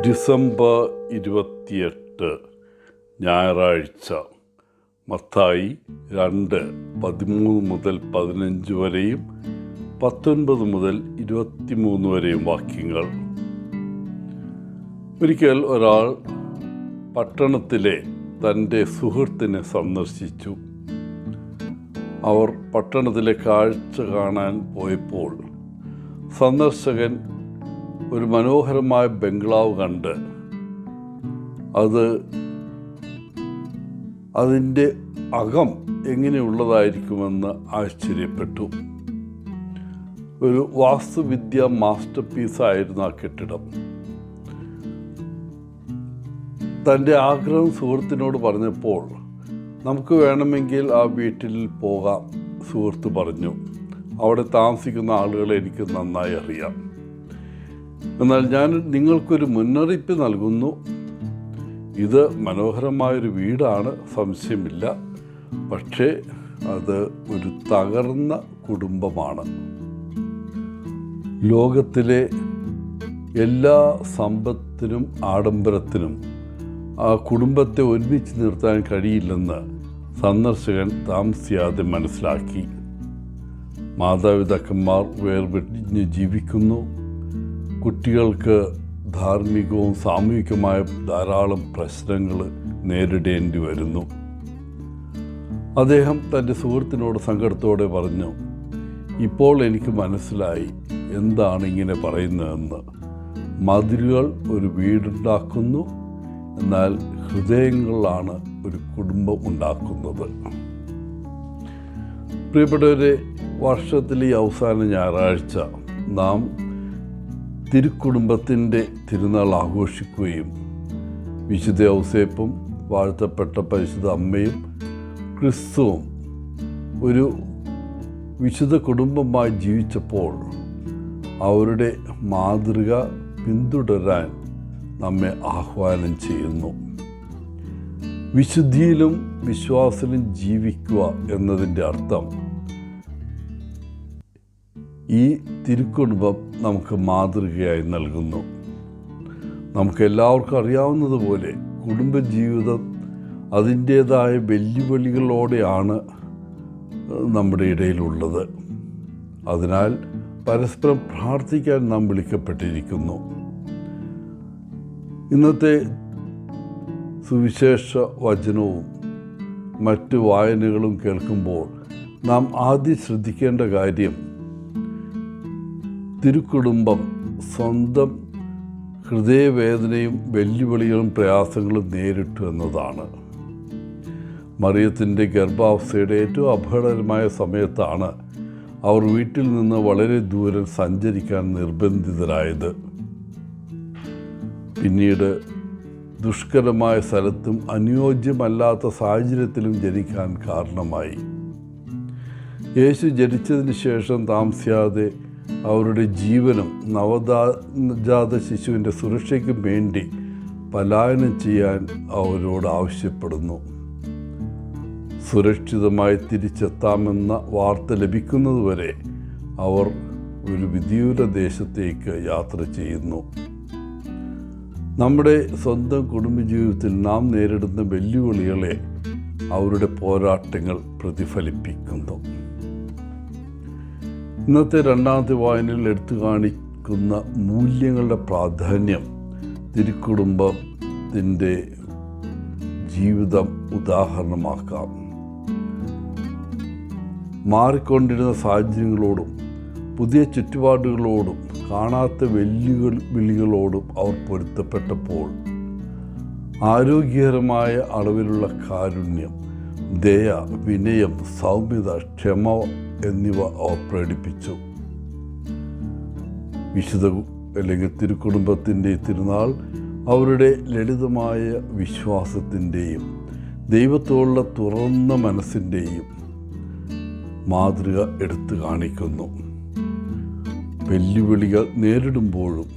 December 28 ഞായറാഴ്ച. മത്തായി 2:13 മുതൽ 15 വരെയും 19 മുതൽ 23 വരെയും വാക്യങ്ങൾ. ഒരിക്കൽ ഒരാൾ പട്ടണത്തിലെ തൻ്റെ സുഹൃത്തിനെ സന്ദർശിച്ചു. അവർ പട്ടണത്തിലെ കാഴ്ച കാണാൻ പോയപ്പോൾ സന്ദർശകൻ ഒരു മനോഹരമായ ബംഗ്ലാവ് കണ്ട് അതിൻ്റെ അകം എങ്ങനെയുള്ളതായിരിക്കുമെന്ന് ആശ്ചര്യപ്പെട്ടു. ഒരു വാസ്തുവിദ്യ മാസ്റ്റർ പീസായിരുന്നു ആ കെട്ടിടം. തൻ്റെ ആഗ്രഹം സുഹൃത്തിനോട് പറഞ്ഞപ്പോൾ നമുക്ക് വേണമെങ്കിൽ ആ വീട്ടിൽ പോകാം, സുഹൃത്ത് പറഞ്ഞു. അവിടെ താമസിക്കുന്ന ആളുകളെ എനിക്ക് നന്നായി അറിയാം. എന്നാൽ ഞാൻ നിങ്ങൾക്കൊരു മുന്നറിയിപ്പ് നൽകുന്നു. ഇത് മനോഹരമായൊരു വീടാണ്, സംശയമില്ല. പക്ഷേ അത് ഒരു തകർന്ന കുടുംബമാണ്. ലോകത്തിലെ എല്ലാ സമ്പത്തിനും ആഡംബരത്തിനും ആ കുടുംബത്തെ ഒരുമിച്ച് നിർത്താൻ കഴിയില്ലെന്ന് സന്ദർശകൻ താമസിയാതെ മനസ്സിലാക്കി. മാതാപിതാക്കന്മാർ വേർപിരിഞ്ഞ് ജീവിക്കുന്നു. കുട്ടികൾക്ക് ധാർമ്മികവും സാമൂഹികവുമായ ധാരാളം പ്രശ്നങ്ങൾ നേരിടേണ്ടി വരുന്നു. അദ്ദേഹം തൻ്റെ സുഹൃത്തിനോട് സങ്കടത്തോടെ പറഞ്ഞു, ഇപ്പോൾ എനിക്ക് മനസ്സിലായി എന്താണ് ഇങ്ങനെ പറയുന്നതെന്ന്. മതിലുകൾ ഒരു വീടുണ്ടാക്കുന്നു, എന്നാൽ ഹൃദയങ്ങളാണ് ഒരു കുടുംബം ഉണ്ടാക്കുന്നത്. പ്രിയപ്പെട്ടവരെ, വർഷത്തിലെ ഈ അവസാന ഞായറാഴ്ച നാം തിരുക്കുടുംബത്തിൻ്റെ തിരുനാൾ ആഘോഷിക്കുകയും വിശുദ്ധ ഔസേപ്പും വാഴ്ത്തപ്പെട്ട പരിശുദ്ധ അമ്മയും ക്രിസ്തുവും ഒരു വിശുദ്ധ കുടുംബമായി ജീവിച്ചപ്പോൾ അവരുടെ മാതൃക പിന്തുടരാൻ നമ്മെ ആഹ്വാനം ചെയ്യുന്നു. വിശുദ്ധിയിലും വിശ്വാസത്തിലും ജീവിക്കുക എന്നതിൻ്റെ അർത്ഥം ഈ തിരുക്കുടുംബം നമുക്ക് മാതൃകയായി നൽകുന്നു. നമുക്കെല്ലാവർക്കും അറിയാവുന്നതുപോലെ കുടുംബജീവിതം അതിൻ്റേതായ വെല്ലുവിളികളോടെയാണ് നമ്മുടെ ഇടയിലുള്ളത്. അതിനാൽ പരസ്പരം പ്രാർത്ഥിക്കാൻ നാം വിളിക്കപ്പെട്ടിരിക്കുന്നു. ഇന്നത്തെ സുവിശേഷ വചനവും മറ്റ് വായനകളും കേൾക്കുമ്പോൾ നാം ആദ്യം ശ്രദ്ധിക്കേണ്ട കാര്യം തിരുക്കുടുംബം സ്വന്തം ഹൃദയവേദനയും വെല്ലുവിളികളും പ്രയാസങ്ങളും നേരിട്ടു എന്നതാണ്. മറിയത്തിൻ്റെ ഗർഭാവസ്ഥയുടെ ഏറ്റവും അപകടകരമായ സമയത്താണ് അവർ വീട്ടിൽ നിന്ന് വളരെ ദൂരം സഞ്ചരിക്കാൻ നിർബന്ധിതരായത്. പിന്നീട് ദുഷ്കരമായ സ്ഥലത്തും അനുയോജ്യമല്ലാത്ത സാഹചര്യത്തിലും ജനിക്കാൻ കാരണമായി. യേശു ജനിച്ചതിന് ശേഷം താമസിയാതെ അവരുടെ ജീവനും നവജാത ശിശുവിൻ്റെ സുരക്ഷയ്ക്കും വേണ്ടി പലായനം ചെയ്യാൻ അവരോട് ആവശ്യപ്പെടുന്നു. സുരക്ഷിതമായി തിരിച്ചെത്താമെന്ന വാർത്ത ലഭിക്കുന്നതുവരെ അവർ ഒരു വിദൂര ദേശത്തേക്ക് യാത്ര ചെയ്യുന്നു. നമ്മുടെ സ്വന്തം കുടുംബജീവിതത്തിൽ നാം നേരിടുന്ന വെല്ലുവിളികളെ അവരുടെ പോരാട്ടങ്ങൾ പ്രതിഫലിപ്പിക്കുന്നു. ഇന്നത്തെ രണ്ടാമത്തെ വായനയിൽ എടുത്തു കാണിക്കുന്ന മൂല്യങ്ങളുടെ പ്രാധാന്യം തിരുക്കുടുംബത്തിൻ്റെ ജീവിതം ഉദാഹരണമാക്കാം. മാറിക്കൊണ്ടിരുന്ന സാഹചര്യങ്ങളോടും പുതിയ ചുറ്റുപാടുകളോടും കാണാത്ത വെല്ലുവിളികളോടും അവർ പൊരുത്തപ്പെട്ടപ്പോൾ ആരോഗ്യകരമായ അളവിലുള്ള കാരുണ്യം, ദയ, വിനയം, സൗമ്യത, ക്ഷമ എന്നിവ അവർ പ്രകടിപ്പിച്ചു. വിശുദ്ധ അല്ലെങ്കിൽ തിരുക്കുടുംബത്തിൻ്റെ തിരുനാൾ അവരുടെ ലളിതമായ വിശ്വാസത്തിൻ്റെയും ദൈവത്തോടുള്ള തുറന്ന മനസ്സിൻ്റെയും മാതൃക എടുത്തു കാണിക്കുന്നു. വെല്ലുവിളികൾ നേരിടുമ്പോഴും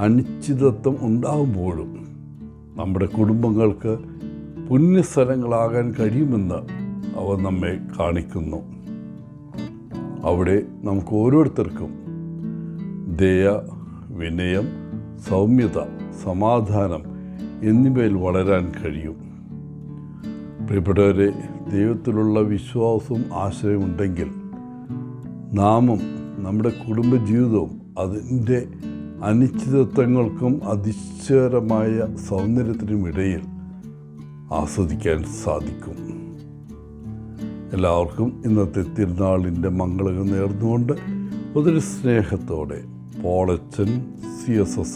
അനിശ്ചിതത്വം ഉണ്ടാകുമ്പോഴും നമ്മുടെ കുടുംബങ്ങൾക്ക് പുണ്യസ്ഥലങ്ങളാകാൻ കഴിയുമെന്ന് അവ നമ്മെ കാണിക്കുന്നു. അവിടെ നമുക്ക് ഓരോരുത്തർക്കും ദയ, വിനയം, സൗമ്യത, സമാധാനം എന്നിവയിൽ വളരാൻ കഴിയും. പ്രിയപ്പെട്ടവരെ, ദൈവത്തിലുള്ള വിശ്വാസവും ആശ്രയമുണ്ടെങ്കിൽ നാമും നമ്മുടെ കുടുംബജീവിതവും അതിൻ്റെ അനിശ്ചിതത്വങ്ങൾക്കും അതിശയകരമായ സൗന്ദര്യത്തിനുമിടയിൽ ആസ്വദിക്കാൻ സാധിക്കും. എല്ലാവർക്കും ഇന്നത്തെ തിരുനാളിൻ്റെ മംഗളങ്ങൾ നേർന്നുകൊണ്ട് ഒത്തിരി സ്നേഹത്തോടെ പോളച്ചൻ CSS